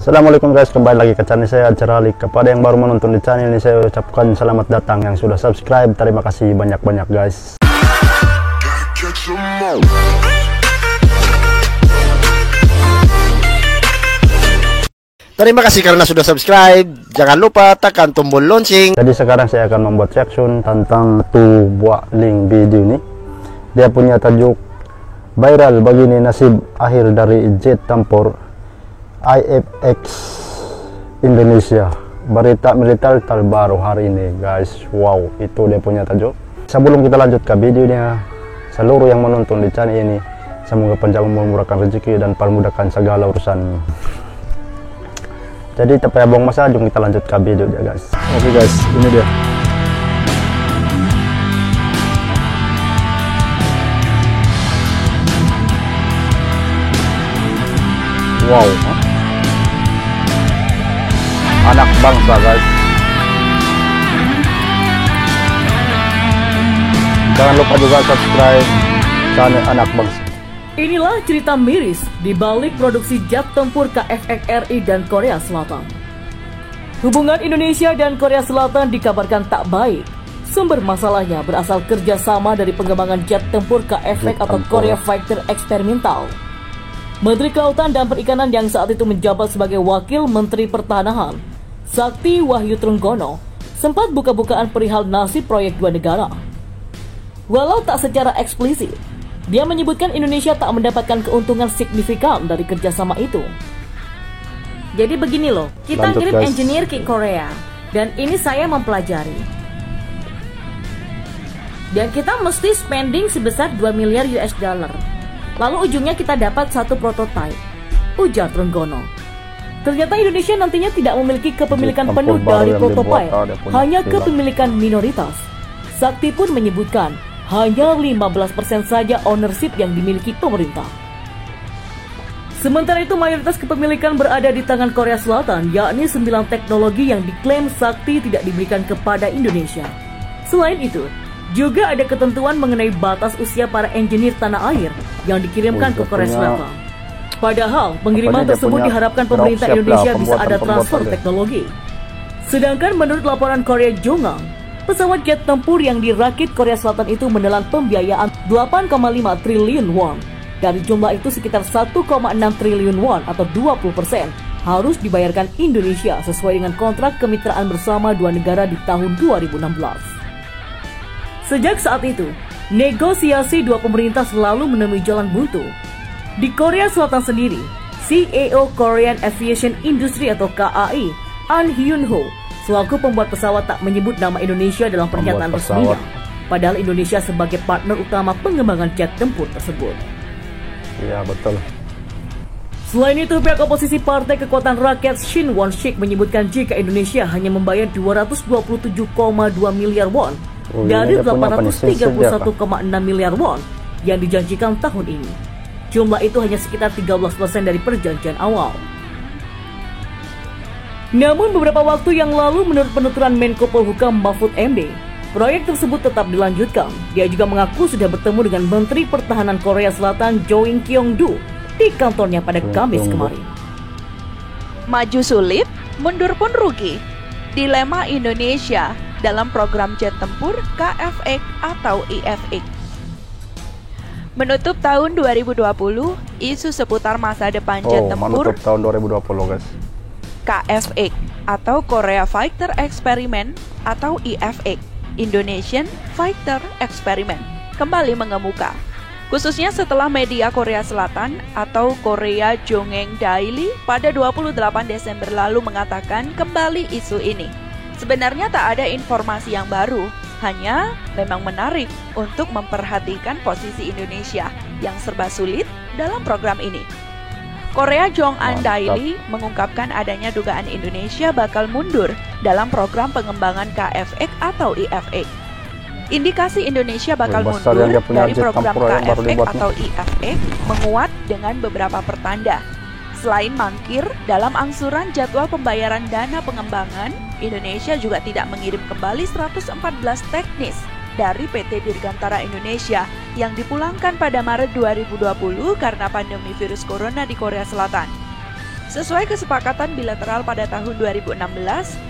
Assalamualaikum guys, kembali lagi ke channel saya Cerali. Kepada yang baru menonton di channel ini, saya ucapkan selamat datang. Yang sudah subscribe, terima kasih banyak-banyak guys. Terima kasih karena sudah subscribe. Jangan lupa tekan tombol lonceng. Jadi sekarang saya akan membuat reaction tentang satu buah link video ini. Dia punya tajuk viral begini nasib akhir dari jet tempur IFX Indonesia, berita militer terbaru hari ini guys. Wow, itu dia punya tajuk. Sebelum kita lanjut ke videonya, seluruh yang menonton di channel ini semoga panjang umur, memurahkan rezeki dan permudahkan segala urusan. Jadi tak payah buang masa, jom kita lanjut ke video ya guys. Oke guys, ini dia. Wow, anak bangsa guys. Jangan lupa juga subscribe channel anak bangsa. Inilah cerita miris di balik produksi jet tempur KFX RI dan Korea Selatan. Hubungan Indonesia dan Korea Selatan dikabarkan tak baik. Sumber masalahnya berasal kerjasama dari pengembangan jet tempur KFX atau Korea Fighter Experimental. Menteri Kelautan dan Perikanan yang saat itu menjabat sebagai Wakil Menteri Pertanahan, Sakti Wahyu Trenggono, sempat buka-bukaan perihal nasib proyek dua negara. Walau tak secara eksplisit, dia menyebutkan Indonesia tak mendapatkan keuntungan signifikan dari kerjasama itu. Jadi begini loh, kita Lanjut, ngirim guys. engineer ke Korea, dan ini saya mempelajari. Dan kita mesti spending sebesar 2 miliar US dollar. Lalu ujungnya kita dapat satu prototipe, ujar Trenggono. Ternyata Indonesia nantinya tidak memiliki kepemilikan Tempur penuh baru dari yang prototipe, dibuat, dia punya hanya kilang. kepemilikan minoritas. Sakti pun menyebutkan hanya 15% saja ownership yang dimiliki pemerintah. Sementara itu mayoritas kepemilikan berada di tangan Korea Selatan, yakni 9 teknologi yang diklaim Sakti tidak diberikan kepada Indonesia. Selain itu, juga ada ketentuan mengenai batas usia para engineer tanah air yang dikirimkan ke Korea Selatan. Padahal pengiriman dia tersebut punya diharapkan pemerintah dropship Indonesia lah, bisa ada transfer pembuatan. teknologi. Sedangkan menurut laporan Korea Jongang, pesawat jet tempur yang dirakit Korea Selatan itu menelan pembiayaan 8,5 triliun won. Dari jumlah itu sekitar 1,6 triliun won atau 20% harus dibayarkan Indonesia sesuai dengan kontrak kemitraan bersama dua negara di tahun 2016. Sejak saat itu, negosiasi dua pemerintah selalu menemui jalan buntu. Di Korea Selatan sendiri, CEO Korean Aviation Industry atau KAI, An Hyun-ho, selaku pembuat pesawat tak menyebut nama Indonesia dalam pernyataan resminya, padahal Indonesia sebagai partner utama pengembangan jet tempur tersebut. Iya betul. Selain itu, pihak oposisi Partai Kekuatan Rakyat Shin Won-sik menyebutkan jika Indonesia hanya membayar 227,2 miliar won dari 831,6 miliar won yang dijanjikan tahun ini. Jumlah itu hanya sekitar 13% dari perjanjian awal. Namun beberapa waktu yang lalu menurut penuturan Menko Polhukam Mahfud MD, proyek tersebut tetap dilanjutkan. Dia juga mengaku sudah bertemu dengan Menteri Pertahanan Korea Selatan Jo In Kyung-do di kantornya pada Kamis kemarin. Maju sulit, mundur pun rugi. Dilema Indonesia dalam program jet tempur KFX atau IFX. Menutup tahun 2020, isu seputar masa depan jet tempur menutup tahun 2020 guys. KFX atau Korea Fighter Experiment atau IFX, Indonesian Fighter Experiment, kembali mengemuka. Khususnya setelah media Korea Selatan atau Korea Jongang Daily pada 28 Desember lalu mengatakan kembali isu ini. Sebenarnya tak ada informasi yang baru, hanya memang menarik untuk memperhatikan posisi Indonesia yang serba sulit dalam program ini. Korea Jongang Daily mengungkapkan adanya dugaan Indonesia bakal mundur dalam program pengembangan KFX atau IFX. Indikasi Indonesia bakal mundur dari program KFX atau IFX menguat dengan beberapa pertanda. Selain mangkir dalam angsuran jadwal pembayaran dana pengembangan, Indonesia juga tidak mengirim kembali 114 teknis dari PT Dirgantara Indonesia yang dipulangkan pada Maret 2020 karena pandemi virus corona di Korea Selatan. Sesuai kesepakatan bilateral pada tahun 2016,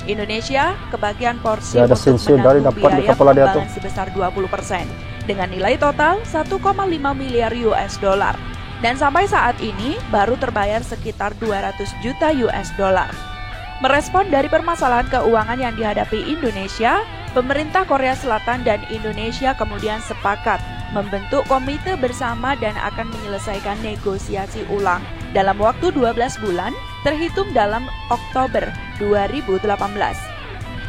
Indonesia kebagian porsi Ya, ada untuk sensi dari menanggung dapat di biaya kepala dia tuh. pengembangan sebesar 20% dengan nilai total 1,5 miliar US dollar. Dan sampai saat ini baru terbayar sekitar 200 juta US dollar. Merespon dari permasalahan keuangan yang dihadapi Indonesia, pemerintah Korea Selatan dan Indonesia kemudian sepakat membentuk komite bersama dan akan menyelesaikan negosiasi ulang dalam waktu 12 bulan terhitung dalam Oktober 2018.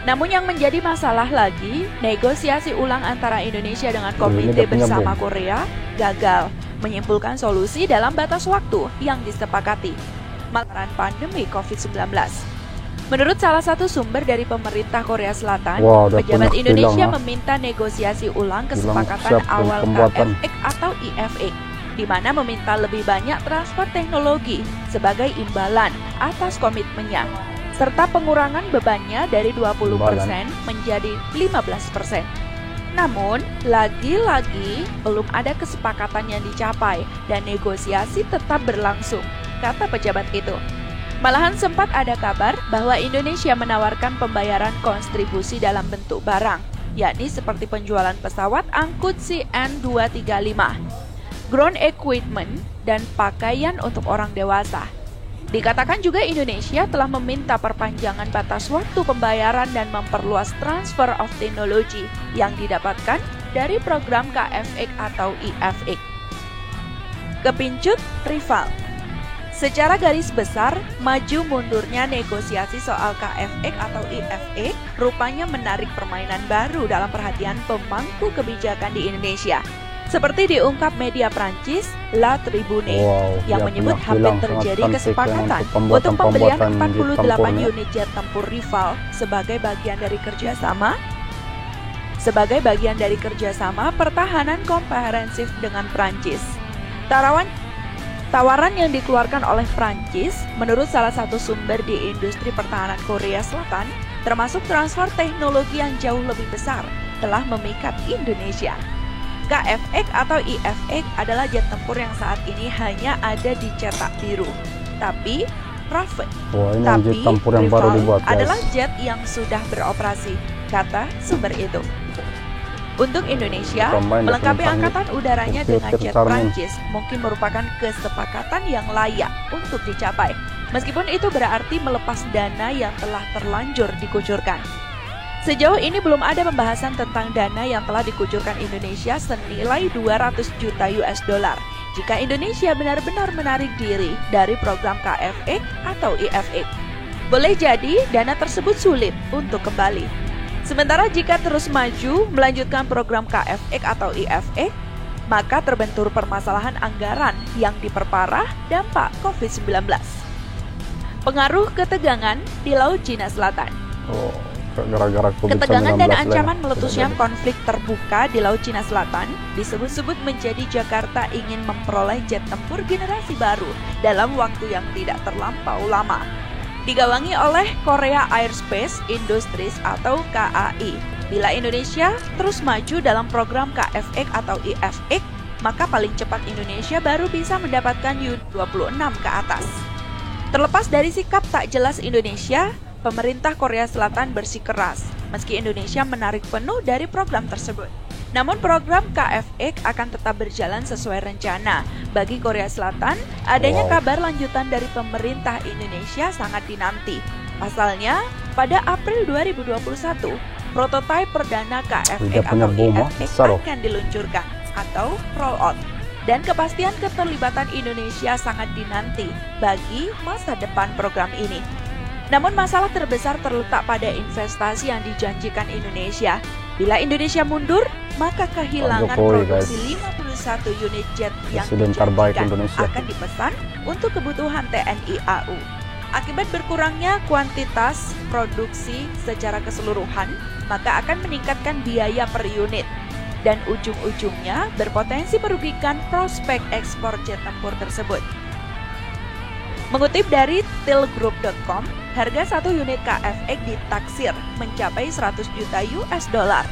Namun yang menjadi masalah lagi, negosiasi ulang antara Indonesia dengan komite bersama Korea gagal menyimpulkan solusi dalam batas waktu yang disepakati lantaran pandemi COVID-19. Menurut salah satu sumber dari pemerintah Korea Selatan, pejabat Indonesia meminta negosiasi ulang kesepakatan awal KFX atau IFX, di mana meminta lebih banyak transfer teknologi sebagai imbalan atas komitmennya, serta pengurangan bebannya dari 20% menjadi 15%. Namun, lagi-lagi belum ada kesepakatan yang dicapai dan negosiasi tetap berlangsung, kata pejabat itu. Malahan sempat ada kabar bahwa Indonesia menawarkan pembayaran kontribusi dalam bentuk barang, yakni seperti penjualan pesawat angkut CN-235, ground equipment, dan pakaian untuk orang dewasa. Dikatakan juga Indonesia telah meminta perpanjangan batas waktu pembayaran dan memperluas transfer of technology yang didapatkan dari program KFX atau IFX. Kepincut rival. Secara garis besar, maju mundurnya negosiasi soal KFX atau IFX rupanya menarik permainan baru dalam perhatian pemangku kebijakan di Indonesia. Seperti diungkap media Prancis, La Tribune, yang menyebut hampir terjadi kesepakatan untuk pembelian 48 unit jet tempur rival sebagai bagian dari kerjasama pertahanan komprehensif dengan Prancis. Tawaran yang dikeluarkan oleh Prancis, menurut salah satu sumber di industri pertahanan Korea Selatan, termasuk transfer teknologi yang jauh lebih besar, telah memikat Indonesia. KFX atau IFX adalah jet tempur yang saat ini hanya ada di cetak biru. Tapi Rival adalah jet yang sudah beroperasi, kata sumber itu. Untuk Indonesia, melengkapi angkatan udaranya dengan jet Prancis mungkin merupakan kesepakatan yang layak untuk dicapai, meskipun itu berarti melepas dana yang telah terlanjur dikucurkan. Sejauh ini belum ada pembahasan tentang dana yang telah dikucurkan Indonesia senilai 200 juta US dollar jika Indonesia benar-benar menarik diri dari program KFX atau IFX. Boleh jadi dana tersebut sulit untuk kembali. Sementara jika terus maju melanjutkan program KFX atau IFX, maka terbentur permasalahan anggaran yang diperparah dampak COVID-19. Pengaruh ketegangan di Laut Cina Selatan. Ketegangan dan ancaman meletusnya konflik terbuka di Laut Cina Selatan disebut-sebut menjadi Jakarta ingin memperoleh jet tempur generasi baru dalam waktu yang tidak terlampau lama. Digawangi oleh Korea Airspace Industries atau KAI. Bila Indonesia terus maju dalam program KFX atau IFX, maka paling cepat Indonesia baru bisa mendapatkan U-26 ke atas. Terlepas dari sikap tak jelas Indonesia, pemerintah Korea Selatan bersikeras meski Indonesia menarik penuh dari program tersebut. Namun program KFX akan tetap berjalan sesuai rencana. Bagi Korea Selatan, adanya kabar lanjutan dari pemerintah Indonesia sangat dinanti. Pasalnya, pada April 2021, prototipe perdana KFX atau IFX akan diluncurkan atau roll out. Dan kepastian keterlibatan Indonesia sangat dinanti bagi masa depan program ini. Namun masalah terbesar terletak pada investasi yang dijanjikan Indonesia. Bila Indonesia mundur, maka kehilangan produksi 51 unit jet yang dijanjikan akan dipesan untuk kebutuhan TNI AU. Akibat berkurangnya kuantitas produksi secara keseluruhan, maka akan meningkatkan biaya per unit. Dan ujung-ujungnya berpotensi merugikan prospek ekspor jet tempur tersebut. Mengutip dari tilgroup.com, harga satu unit KFX ditaksir mencapai 100 juta US dollar.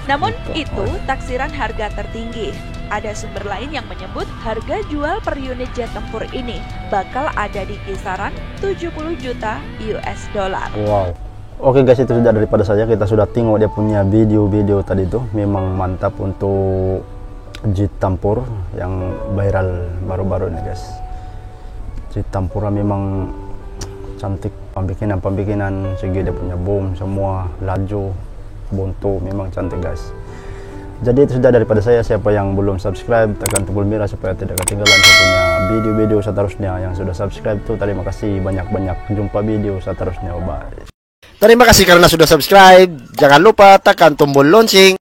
Namun itu taksiran harga tertinggi. Ada sumber lain yang menyebut harga jual per unit jet tempur ini bakal ada di kisaran 70 juta US dollar. Wow. Oke guys, itu sudah daripada saya. Kita sudah tengok dia punya video-video tadi tuh. Memang mantap untuk jet tempur yang viral baru-baru ini guys. Jet tempur memang cantik, pembikinan segi dia punya bom semua, laju, bonto, memang cantik guys. Jadi itu sudah daripada saya. Siapa yang belum subscribe, tekan tombol merah supaya tidak ketinggalan saya punya video-video seterusnya. Yang sudah subscribe tuh terima kasih banyak-banyak. Jumpa video seterusnya. Bye. Terima kasih karena sudah subscribe. Jangan lupa tekan tombol lonceng.